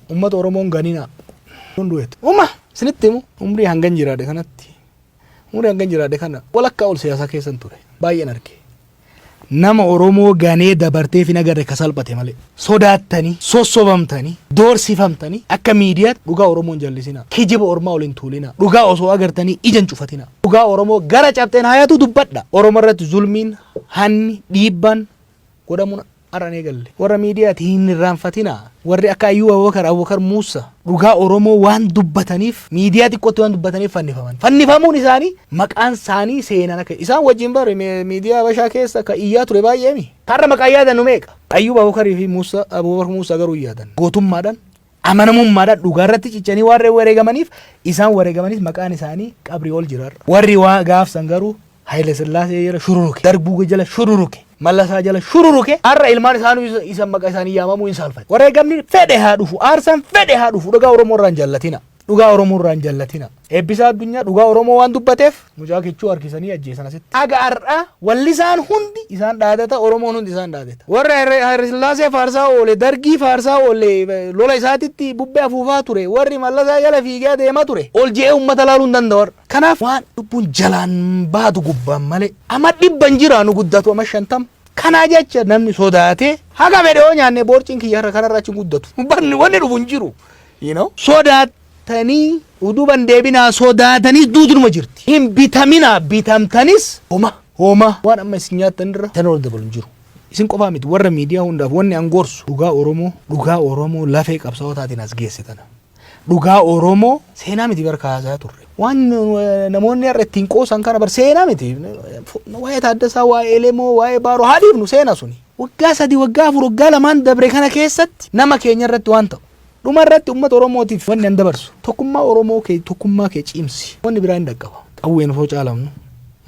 ummata Oromoon ganina hunduutu sinittimu umrii hangan jiraade kanatti umrii hangan jiraade kana walakkaa ol siyaasa keessan ture baay'een arge nama Oromoo ganee dabartee fi nagarre kasalphate malee sodaattanii sossobamtanii doorsifamtanii akka miidiyaatti dhugaa Oromoon jallisina kijiba Oromoo waliin tuulina dhugaa osoo agartanii ijan cufatina dhugaa Oromoo gara cabxeen hayatu dubbadha Oromoo irratti zulmiin hanni dhiibban godhamuna arane galle warra miidiyaatti hin irraanfatina warri akka Ayyuu Abubakar Muusaa dhugaa Oromoo waan dubbataniif miidiyaa xiqqootti waan dubbataniif fannifamuun isaanii maqaan isaanii seenan akka isaan wajjin bare miidiyaa Habashaa keessa ka iyyaa ture baay'eemi har'a maqaa yaadan meeqa Ayyuu Abubakar fi Abubakar Muusaa garuu yaadan gootummaadhaan amanamummaadhaan dhugaa irratti cichanii warri wareegamaniif isaan wareegamaniif maqaan isaanii qabrii ol jira warri waa gaafsan garuu Haile Sillaasee jala shururuke Darbuu jala shururuke Mallasaa jala shururuke har'a ilmaan isaanii isan maqaa isaanii yaamamuu hin saalfate wareegamni fedhe haa dhufu aarsan fedhe haa dhufu dhugaa Oromoo irraan jallatina dhugaa Oromoo irraan jallatina eebbisaa addunyaa dhugaa Oromoo waan dubbateef mucaa kichuu harkisanii ajjeesan asitti aga har'a wallisaan hundi isaan dhaadata Oromoon hundi isaan dhaadata warra Haile Sillaasee faarsaa oole Dargii faarsaa oole lola isaatitti bubbee afuufaa ture warri Mallasaa jala fiigee deemaa ture ol je'ee uummata laaluu hin danda'u kanaaf waan lubbuun jalaan baatu gubbaan malee ama dhibban jiraanu guddatu ama 50 kana jecha namni sodaate haga fedhoo nyaanne boorciin kiyya kanarraa achi guddatu banni wanni dhufu hin jiru sodaatanii uduban deebinaa sodaatanii duudunuma jirti hin bitamina bitamtanis homa waan amma isin nyaattan irra tan ol dabalu hin jiru isin qofaa miti warra miidiyaa hundaaf wanni angorsu dhugaa Oromoo lafee qabsaa'otaatiin as geessitana dhugaa Oromoo seenaa miti barkaasaa turre waan namoonni har'a ittiin qoosan kana bar seenaa miti waa'ee Taaddasaa waa'ee Lemoo waa'ee Baaroo haadhiifnu seenaa suni waggaa 3 waggaa 4 waggaa 2 dabre kana keessatti nama keenya irratti waan ta'u dhuma irratti uummata Oromootiif wanni an dabarsu tokkummaa Oromoo tokkummaa kee cimsi wanni biraa hin dhaqqaba qawween osoo caalamnu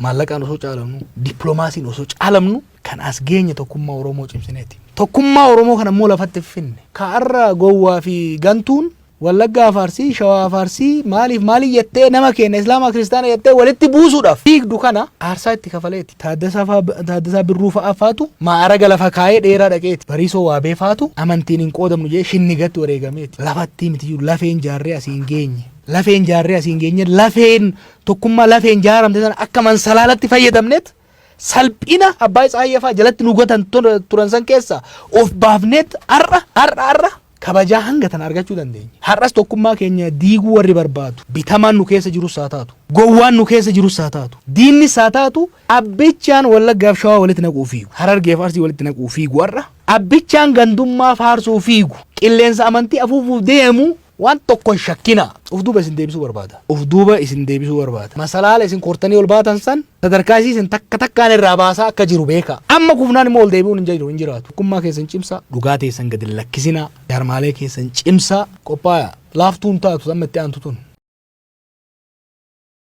maallaqaan osoo caalamnu dippiloomaasiin osoo caalamnu kan as geenye tokkummaa Oromoo cimsineeti tokkummaa Oromoo kana immoo lafatti finne kaarra gowwaa fi gantuun Wallaggaa Faarsii Shawaa Faarsii maaliif yettee nama keenya Islaamaa Kiristaana yettee walitti buusuudhaaf fiigdu kana aarsaa itti kafaleeti Taaddasaa Birruu fa'aa faatu maaraga lafa kaayee dheeraa dhaqeeti Bariisoo Waabee faatu amantiin hin qoodamnu jee shinnigatti wareegameeti lafatti miti lafeen jaarree asiin geenye lafeen tokkummaa lafeen jaaramte sana akka mansalaalatti fayyadamneet salphina abbaa Isaayyafaa jalatti nu gotan turan san keessa of baafneet har'a kabajaa hanga tan argachuu dandeenya har'as tokkummaa keenya diiguu warri barbaadu bitamaan nu keessa jiru saataatu gowwaan nu keessa jiru saataatu diinni saataatu abbichaan Wallaggaaf Shawaa walitti naquu fiigu Harargeef Arsii walitti naquu fiigu har'a abbichaan gandummaa faarsuu fiigu qilleensa amantii afuufuuf deemu waan tokko shakkina uf duuba isin deebisuu barbaada masalaala isin kortanii ol baatan san sadarkaasii isin takkaan irraa baasaa akka jiru beeka amma kufnaan immoo ol deebi'uun hin jiraatu tokkummaa keessan cimsaa dhugaa teessan gadi lakkisinaa jaarmaalee keessan cimsaa qophaa'aa laaftuun taatu amma itti aantu tun